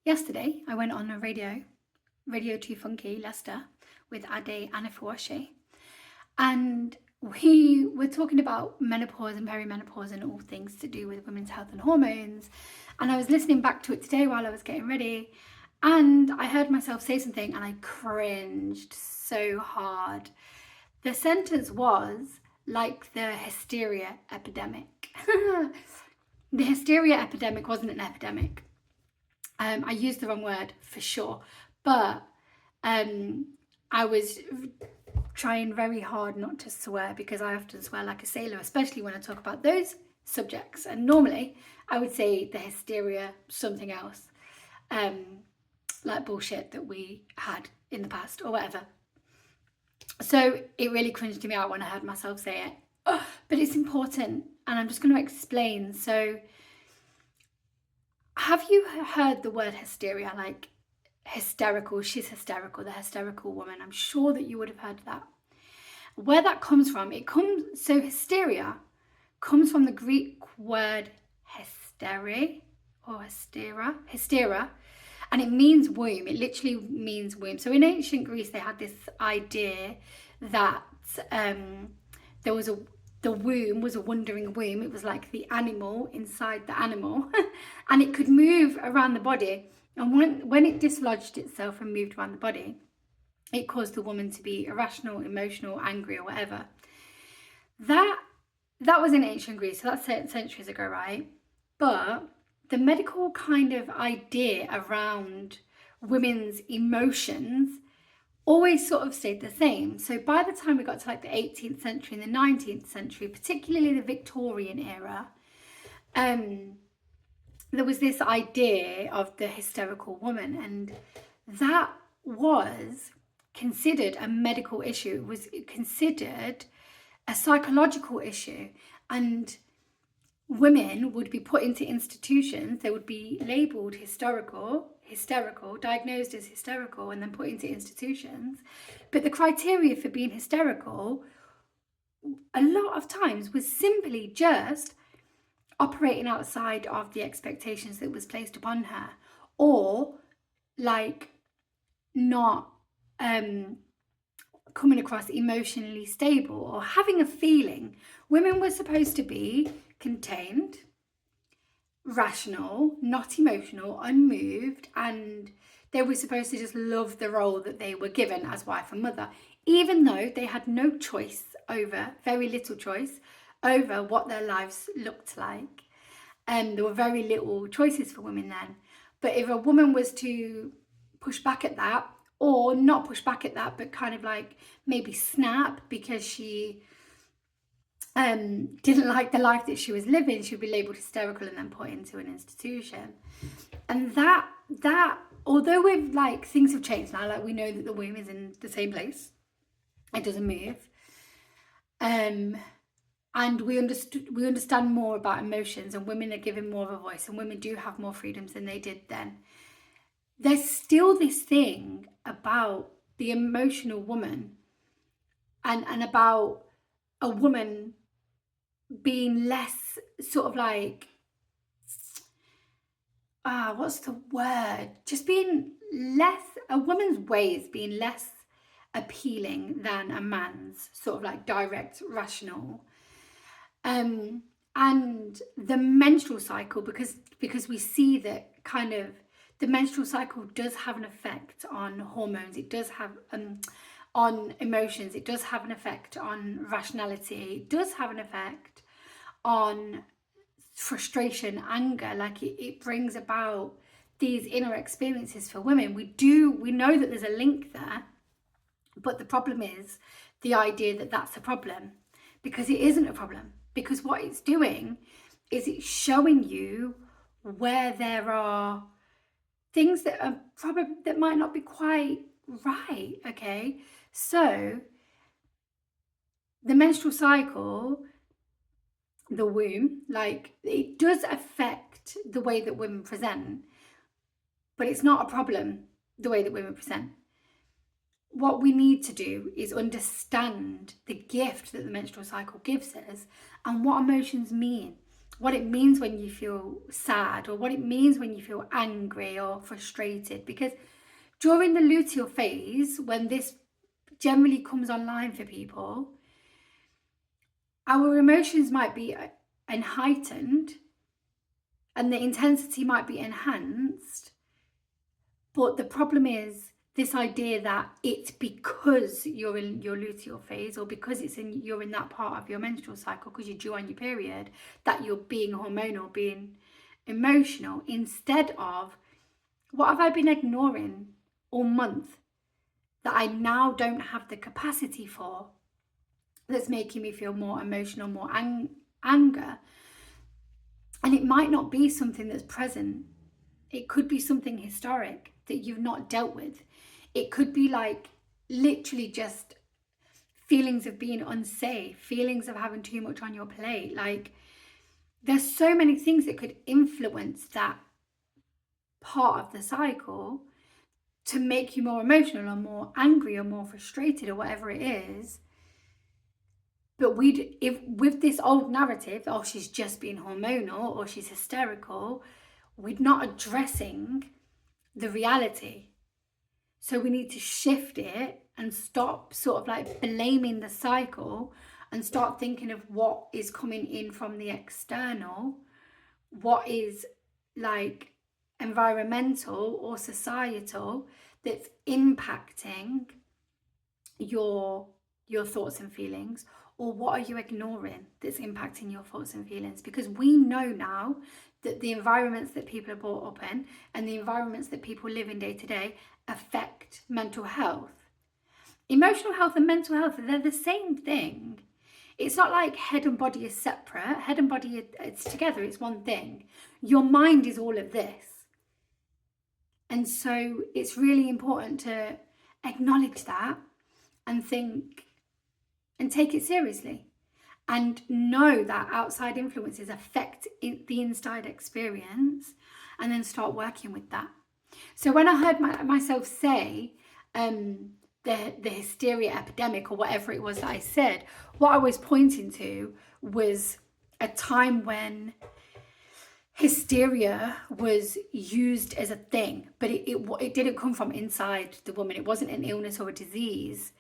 Yesterday, I went on a Radio 2 Funky, Leicester, with Ade and Ifuashi, and we were talking about menopause and perimenopause and all things to do with women's health and hormones. And I was listening back to it today while I was getting ready, and I heard myself say something and I cringed so hard. The sentence was, like the hysteria epidemic. The hysteria epidemic wasn't an epidemic. I used the wrong word for sure, but I was trying very hard not to swear, because I often swear like a sailor, especially when I talk about those subjects. And normally I would say the hysteria, something else, like bullshit that we had in the past or whatever. So it really cringed me out when I heard myself say it. But it's important, and I'm just going to explain. So have you heard the word hysteria, like hysterical? She's hysterical, the hysterical woman. I'm sure that you would have heard that. Where that comes from, so hysteria comes from the Greek word hystere or hystera, and it means womb. It literally means womb. So in ancient Greece, they had this idea that the womb was a wandering womb. It was like the animal inside the animal, and it could move around the body. And when it dislodged itself and moved around the body, it caused the woman to be irrational, emotional, angry, or whatever. That was in ancient Greece, so that's centuries ago, right? But the medical kind of idea around women's emotions always sort of stayed the same. So by the time we got to like the 18th century and the 19th century, particularly the Victorian era, there was this idea of the hysterical woman, and that was considered a medical issue. It was considered a psychological issue, and women would be put into institutions. They would be labelled hysterical, diagnosed as hysterical, and then put into institutions. But the criteria for being hysterical a lot of times was simply just operating outside of the expectations that was placed upon her, or like not coming across emotionally stable or having a feeling. Women were supposed to be contained, rational, not emotional, unmoved, and they were supposed to just love the role that they were given as wife and mother, even though they had no choice over, very little choice over what their lives looked like. And there were very little choices for women then. But if a woman was to push back at that, or not push back at that, but kind of like maybe snap because she didn't like the life that she was living, she would be labelled hysterical and then put into an institution. And that although we've like, things have changed now, like we know that the womb is in the same place, it doesn't move, and we understand more about emotions, and women are given more of a voice, and women do have more freedoms than they did then. There's still this thing about the emotional woman, and about a woman being less sort of like, what's the word? Just being less, a woman's ways being less appealing than a man's, sort of like direct, rational. And the menstrual cycle, because we see that kind of the menstrual cycle does have an effect on hormones, it does have on emotions, it does have an effect on rationality, it does have an effect on frustration, anger. Like it brings about these inner experiences for women. We know that there's a link there, but the problem is the idea that that's a problem, because it isn't a problem. Because what it's doing is it's showing you where there are things that are that might not be quite right. Okay, so the menstrual cycle, the womb, like it does affect the way that women present, but it's not a problem the way that women present. What we need to do is understand the gift that the menstrual cycle gives us and what emotions mean. what it means when you feel sad, or what it means when you feel angry or frustrated. Because during the luteal phase, when this generally comes online for people, our emotions might be heightened and the intensity might be enhanced. But the problem is this idea that it's because you're in your luteal phase, or because you're in that part of your menstrual cycle, because you're due on your period, that you're being hormonal, being emotional, instead of, what have I been ignoring all month that I now don't have the capacity for, that's making me feel more emotional, more anger? And it might not be something that's present. It could be something historic that you've not dealt with. It could be like literally just feelings of being unsafe, feelings of having too much on your plate. Like, there's so many things that could influence that part of the cycle to make you more emotional or more angry or more frustrated or whatever it is. But with this old narrative, oh, she's just being hormonal or she's hysterical, we're not addressing the reality. So we need to shift it and stop sort of like blaming the cycle, and start thinking of what is coming in from the external, what is like environmental or societal that's impacting your thoughts and feelings, or what are you ignoring that's impacting your thoughts and feelings? Because we know now that the environments that people are brought up in and the environments that people live in day to day affect mental health. Emotional health and mental health, they're the same thing. It's not like head and body is separate. Head and body, it's together, it's one thing. Your mind is all of this. And so it's really important to acknowledge that and think and take it seriously, and know that outside influences affect the inside experience, and then start working with that. So when I heard myself say the hysteria epidemic, or whatever it was that I said, what I was pointing to was a time when hysteria was used as a thing, but it didn't come from inside the woman. It wasn't an illness or a disease.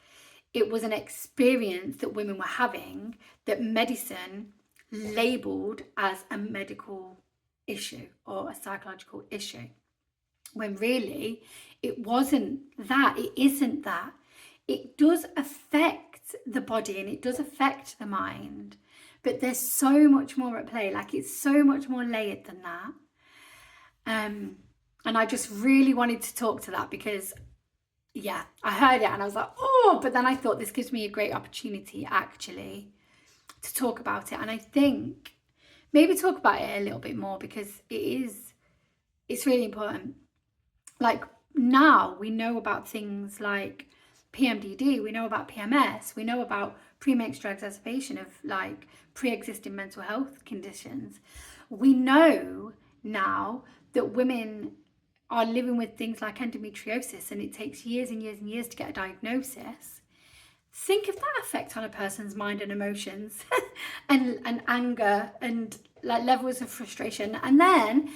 It was an experience that women were having that medicine labelled as a medical issue or a psychological issue, when really it wasn't that. It isn't that. It does affect the body and it does affect the mind, but there's so much more at play. Like, it's so much more layered than that. And I just really wanted to talk to that, because yeah, I heard it and I was like, oh, but then I thought this gives me a great opportunity actually to talk about it. And I think maybe talk about it a little bit more, because it's really important. Like, now we know about things like PMDD, we know about PMS, we know about premenstrual exacerbation of like pre-existing mental health conditions. We know now that women are living with things like endometriosis, and it takes years and years and years to get a diagnosis. Think of that effect on a person's mind and emotions and anger and like levels of frustration. And then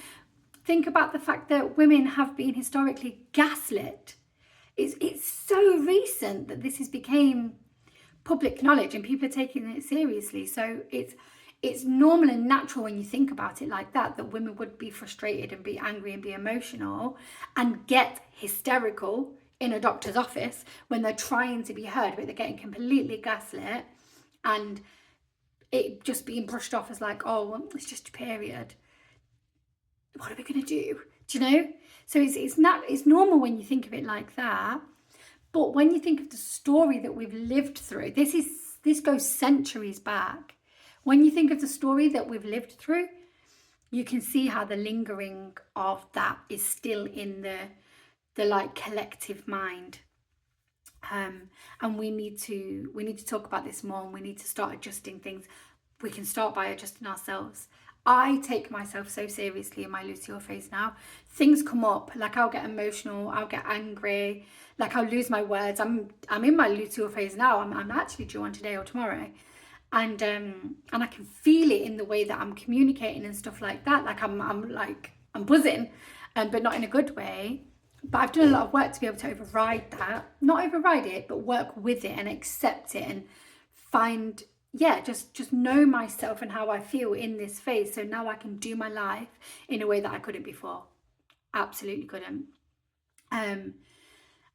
think about the fact that women have been historically gaslit. It's so recent that this has become public knowledge and people are taking it seriously. So it's normal and natural when you think about it like that women would be frustrated and be angry and be emotional and get hysterical in a doctor's office when they're trying to be heard, but they're getting completely gaslit and it just being brushed off as like, oh, well, it's just a period. What are we going to do? Do you know? So it's normal when you think of it like that. But when you think of the story that we've lived through, this goes centuries back. When you think of the story that we've lived through, you can see how the lingering of that is still in the like collective mind. And we need to talk about this more, and we need to start adjusting things. We can start by adjusting ourselves. I take myself so seriously in my luteal phase now. Things come up, like I'll get emotional, I'll get angry, like I'll lose my words. I'm in my luteal phase now. I'm actually due on today or tomorrow. and I can feel it in the way that I'm communicating and stuff like that. Like I'm buzzing, but not in a good way. But I've done a lot of work to be able to override that, not override it, but work with it and accept it and find, yeah, just know myself and how I feel in this phase. So now I can do my life in a way that I couldn't before. Absolutely couldn't. And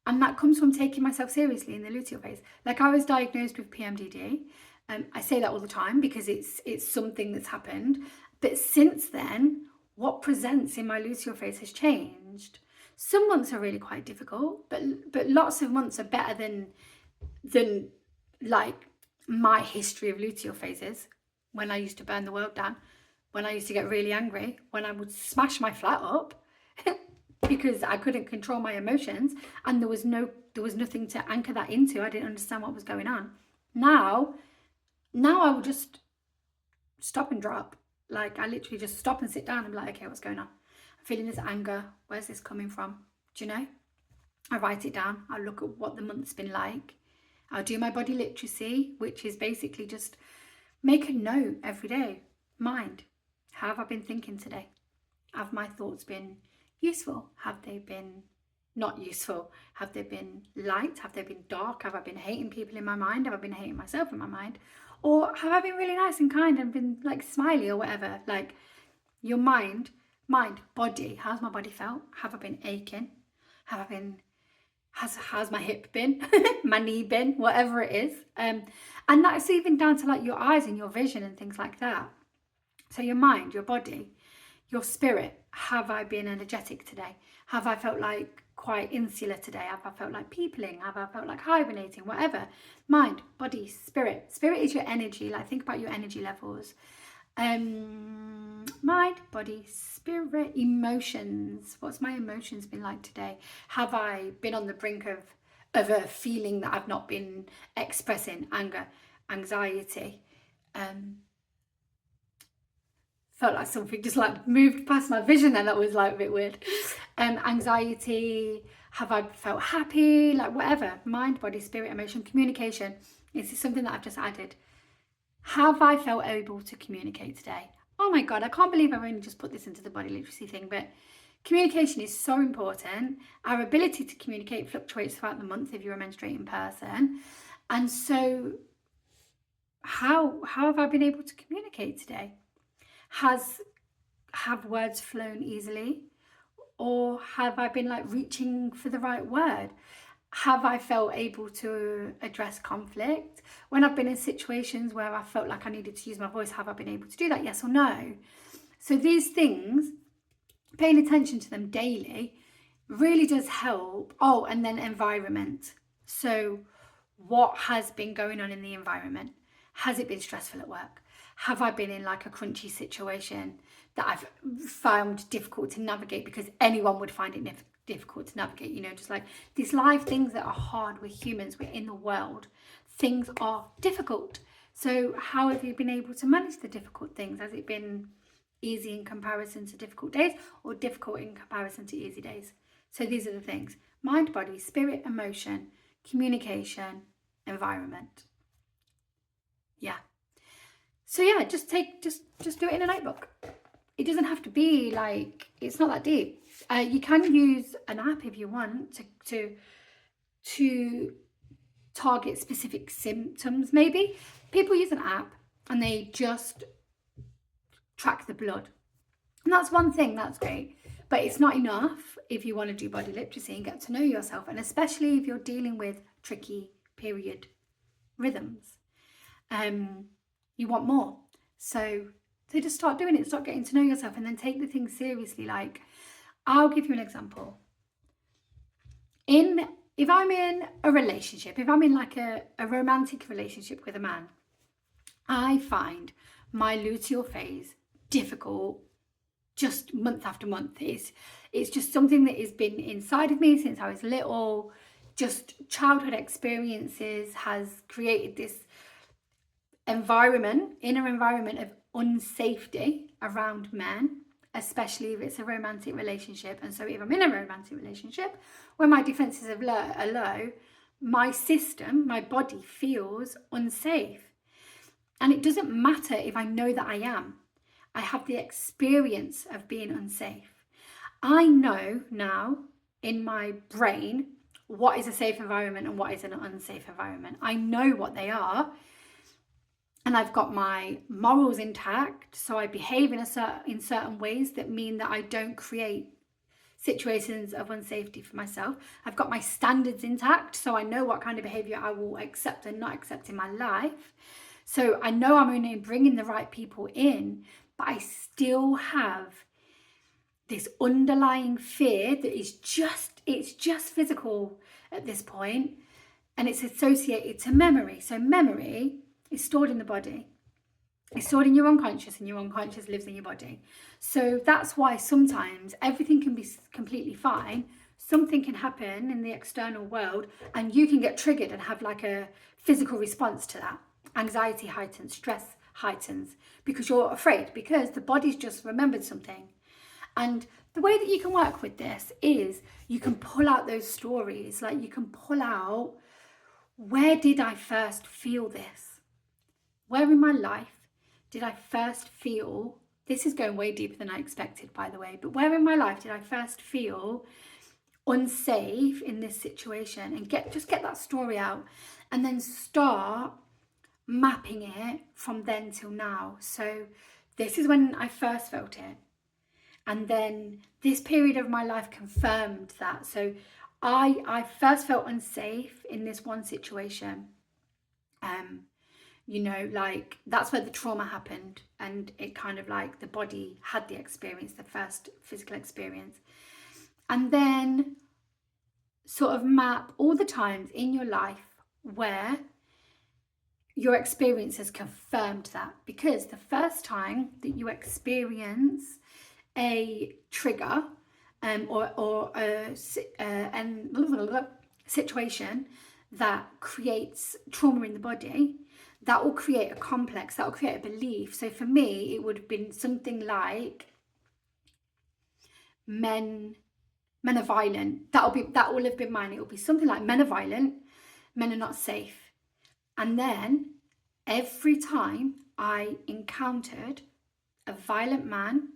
that comes from taking myself seriously in the luteal phase. Like, I was diagnosed with PMDD. I say that all the time because it's something that's happened. But since then, what presents in my luteal phase has changed. Some months are really quite difficult, but lots of months are better than like my history of luteal phases, when I used to burn the world down, when I used to get really angry, when I would smash my flat up because I couldn't control my emotions, and there was nothing to anchor that into. I didn't understand what was going on. Now I will just stop and drop. Like, I literally just stop and sit down and be like, okay, what's going on? I'm feeling this anger. Where's this coming from? Do you know? I write it down. I look at what the month's been like. I'll do my body literacy, which is basically just make a note every day. Mind, how have I been thinking today? Have my thoughts been useful? Have they been not useful? Have they been light? Have they been dark? Have I been hating people in my mind? Have I been hating myself in my mind? Or have I been really nice and kind and been like smiley or whatever? Like, your mind, body, how's my body felt? Have I been aching? Have I been, how's my hip been? My knee been? Whatever it is. And that's even down to like your eyes and your vision and things like that. So your mind, your body, your spirit, have I been energetic today? Have I felt like quite insular today? Have I felt like peopling? Have I felt like hibernating? Whatever. Mind, body, spirit. Spirit is your energy. Like, think about your energy levels. Mind, body, spirit, emotions. What's my emotions been like today? Have I been on the brink of a feeling that I've not been expressing? Anger, anxiety. Felt like something just like moved past my vision, and that was like a bit weird. Anxiety. Have I felt happy? Like, whatever. Mind, body, spirit, emotion, communication. This is something that I've just added. Have I felt able to communicate today? Oh my God, I can't believe I've only just put this into the body literacy thing, but communication is so important. Our ability to communicate fluctuates throughout the month if you're a menstruating person. And so how have I been able to communicate today? Have words flown easily? Or have I been like reaching for the right word? Have I felt able to address conflict? When I've been in situations where I felt like I needed to use my voice, have I been able to do that? Yes or no? So these things, paying attention to them daily, really does help. Oh, and then environment. So what has been going on in the environment? Has it been stressful at work? Have I been in like a crunchy situation that I've found difficult to navigate? Because anyone would find it difficult to navigate, you know, just like these live things that are hard. We're humans, we're in the world. Things are difficult. So how have you been able to manage the difficult things? Has it been easy in comparison to difficult days, or difficult in comparison to easy days? So these are the things: mind, body, spirit, emotion, communication, environment. Yeah. So yeah, just do it in a notebook. It doesn't have to be like, it's not that deep. You can use an app if you want to target specific symptoms. Maybe people use an app and they just track the blood, and that's one thing, that's great, but it's not enough if you want to do body literacy and get to know yourself, and especially if you're dealing with tricky period rhythms. You want more. So just start doing it, start getting to know yourself, and then take the things seriously. Like, I'll give you an example. If I'm in a relationship, if I'm in like a romantic relationship with a man, I find my luteal phase difficult just month after month. It's just something that has been inside of me since I was little. Just childhood experiences has created this inner environment of unsafety around men, especially if it's a romantic relationship. And so if I'm in a romantic relationship where my defenses are low, my system, my body feels unsafe. And it doesn't matter if I know that I am. I have the experience of being unsafe. I know now in my brain what is a safe environment and what is an unsafe environment. I know what they are. And I've got my morals intact, so I behave in certain ways that mean that I don't create situations of unsafety for myself. I've got my standards intact, so I know what kind of behavior I will accept and not accept in my life. So I know I'm only bringing the right people in, but I still have this underlying fear that is it's just physical at this point, and it's associated to memory. So memory is stored in the body. It's stored in your unconscious, and your unconscious lives in your body. So that's why sometimes everything can be completely fine. Something can happen in the external world and you can get triggered and have like a physical response to that. Anxiety heightens, stress heightens because you're afraid, because the body's just remembered something. And the way that you can work with this is you can pull out those stories. Like you can pull out, where did I first feel this? Where in my life did I first feel, this is going way deeper than I expected, by the way, but where in my life did I first feel unsafe in this situation? And get that story out and then start mapping it from then till now. So this is when I first felt it. And then this period of my life confirmed that. So I first felt unsafe in this one situation. You know, like that's where the trauma happened, and it kind of like the body had the experience, the first physical experience. And then sort of map all the times in your life where your experience has confirmed that, because the first time that you experience a trigger or a situation that creates trauma in the body, that will create a complex, that will create a belief. So for me, it would have been something like men are violent. That will have been mine. It will be something like men are violent, men are not safe. And then every time I encountered a violent man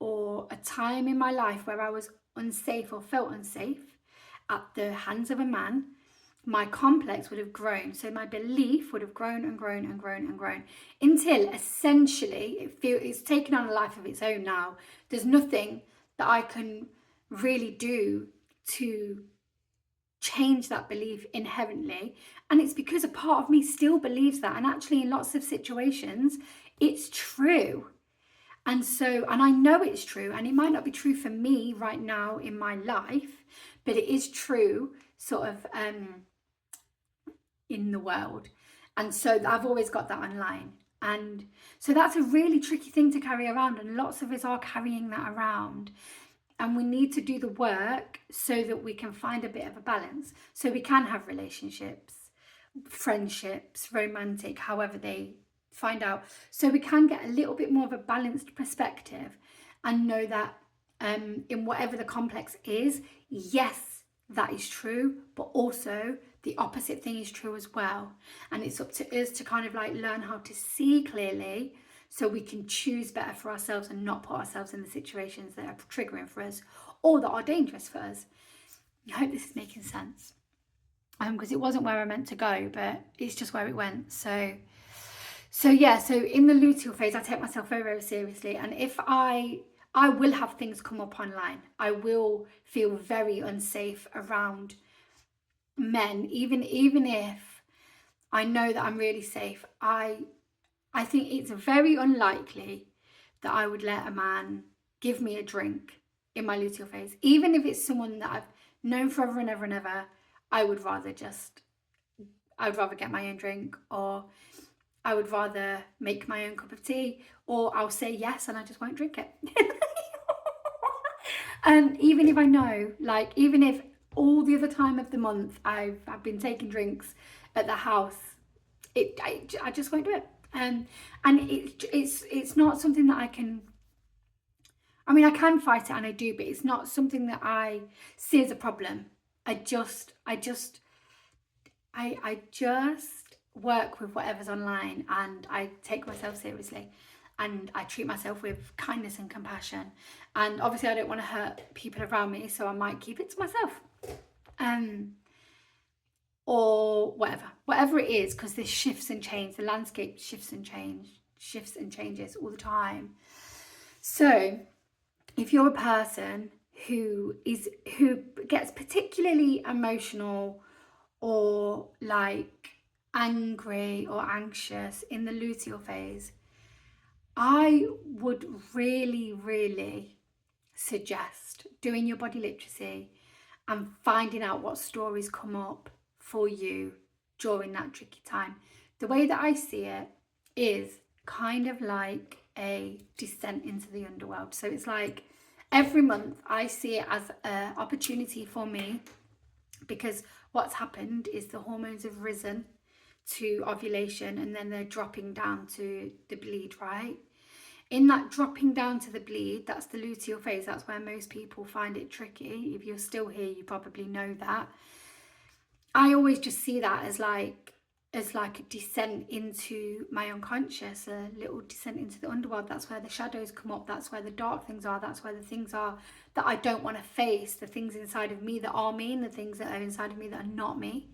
or a time in my life where I was unsafe or felt unsafe at the hands of a man, my complex would have grown. So my belief would have grown and grown and grown and grown until essentially it's taken on a life of its own now. There's nothing that I can really do to change that belief inherently. And it's because a part of me still believes that. And actually in lots of situations, it's true. And I know it's true, and it might not be true for me right now in my life, but it is true sort of in the world. And so I've always got that online. And so that's a really tricky thing to carry around, and lots of us are carrying that around. And we need to do the work so that we can find a bit of a balance, so we can have relationships, friendships, romantic, however they find out, so we can get a little bit more of a balanced perspective and know that in whatever the complex is, yes, that is true, but also the opposite thing is true as well. And it's up to us to kind of like learn how to see clearly, so we can choose better for ourselves and not put ourselves in the situations that are triggering for us or that are dangerous for us. I hope this is making sense, because it wasn't where I meant to go, but it's just where it went. So in the luteal phase, I take myself very, very seriously. And if I will have things come up online, I will feel very unsafe around men, even if I know that I'm really safe. I think it's very unlikely that I would let a man give me a drink in my luteal phase. Even if it's someone that I've known forever and ever and ever, I would rather get my own drink, or I would rather make my own cup of tea, or I'll say yes and I just won't drink it. And even if I know, like, even if all the other time of the month I've been taking drinks at the house, I just won't do it. And it's not something that I can fight it, and I do, but it's not something that I see as a problem. I just work with whatever's online, and I take myself seriously, and I treat myself with kindness and compassion. And obviously I don't want to hurt people around me, so I might keep it to myself. Or whatever it is, because this shifts and changes, the landscape shifts and changes all the time. So if you're a person who gets particularly emotional or like angry or anxious in the luteal phase, I would really suggest doing your body literacy and finding out what stories come up for you during that tricky time. The way that I see it is kind of like a descent into the underworld. So it's like every month I see it as an opportunity for me, because what's happened is the hormones have risen to ovulation and then they're dropping down to the bleed, right? In that dropping down to the bleed, that's the luteal phase. That's where most people find it tricky. If you're still here, you probably know that. I always just see that as like a descent into my unconscious, a little descent into the underworld. That's where the shadows come up. That's where the dark things are. That's where the things are that I don't want to face, the things inside of me that are me, and the things that are inside of me that are not me.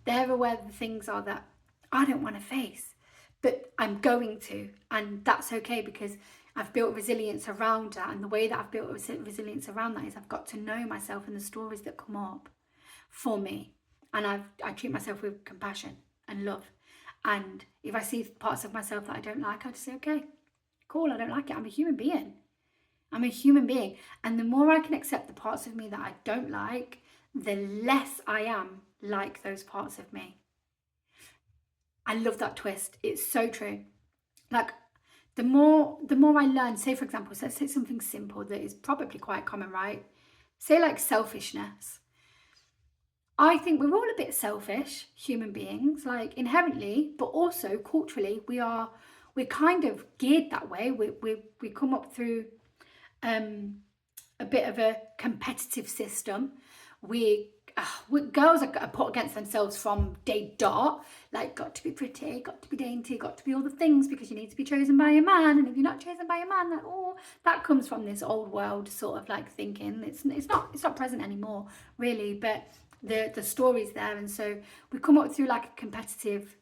They're where the things are that I don't want to face, but I'm going to, and that's okay, because I've built resilience around that. And the way that I've built resilience around that is I've got to know myself and the stories that come up for me. And I treat myself with compassion and love. And if I see parts of myself that I don't like, I just say, okay, cool, I don't like it. I'm a human being. And the more I can accept the parts of me that I don't like, the less I am like those parts of me. I love that twist. It's so true. Like, the more I learn, say for example, so let's say something simple that is probably quite common, right? Say like selfishness. I think we're all a bit selfish human beings, like inherently, but also culturally, we're kind of geared that way. We come up through a bit of a competitive system. Girls are put against themselves from day dot, like got to be pretty, got to be dainty, got to be all the things, because you need to be chosen by a man, and if you're not chosen by a man, like, oh, that comes from this old world sort of like thinking. It's not present anymore really, but the story's there. And so we come up through like a competitive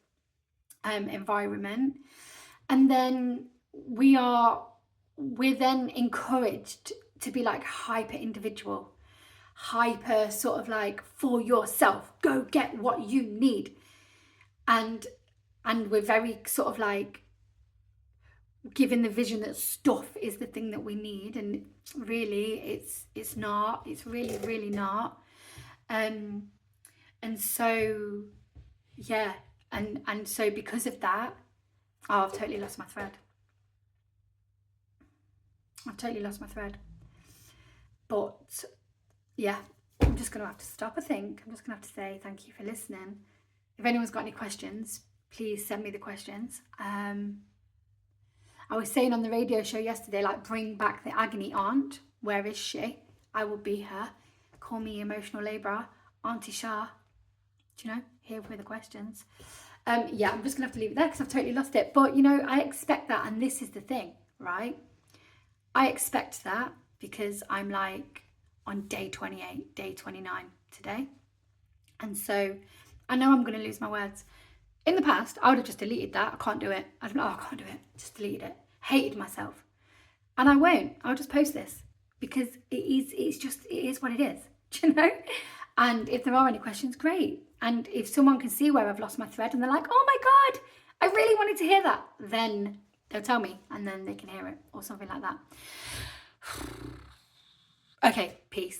environment, and then we're then encouraged to be like hyper individual, hyper sort of like for yourself, go get what you need, and we're very sort of like given the vision that stuff is the thing that we need, and really it's not. It's really not. And so yeah, and so because of that, I've totally lost my thread. But yeah, I'm just gonna have to stop. I think I'm just gonna have to say thank you for listening. If anyone's got any questions, please send me the questions. I was saying on the radio show yesterday, like, bring back the agony aunt. Where is she? I will be her. Call me emotional labourer, Auntie Shah. Do you know? Here with the questions. Yeah, I'm just gonna have to leave it there because I've totally lost it. But you know, I expect that, and this is the thing, right? I expect that because I'm like on day 28, day 29 today. And so I know I'm going to lose my words. In the past, I would have just deleted that. I can't do it. I can't do it. Just deleted it. Hated myself. And I won't. I'll just post this because it is what it is. Do you know? And if there are any questions, great. And if someone can see where I've lost my thread and they're like, oh my God, I really wanted to hear that, then they'll tell me and then they can hear it or something like that. Okay, peace.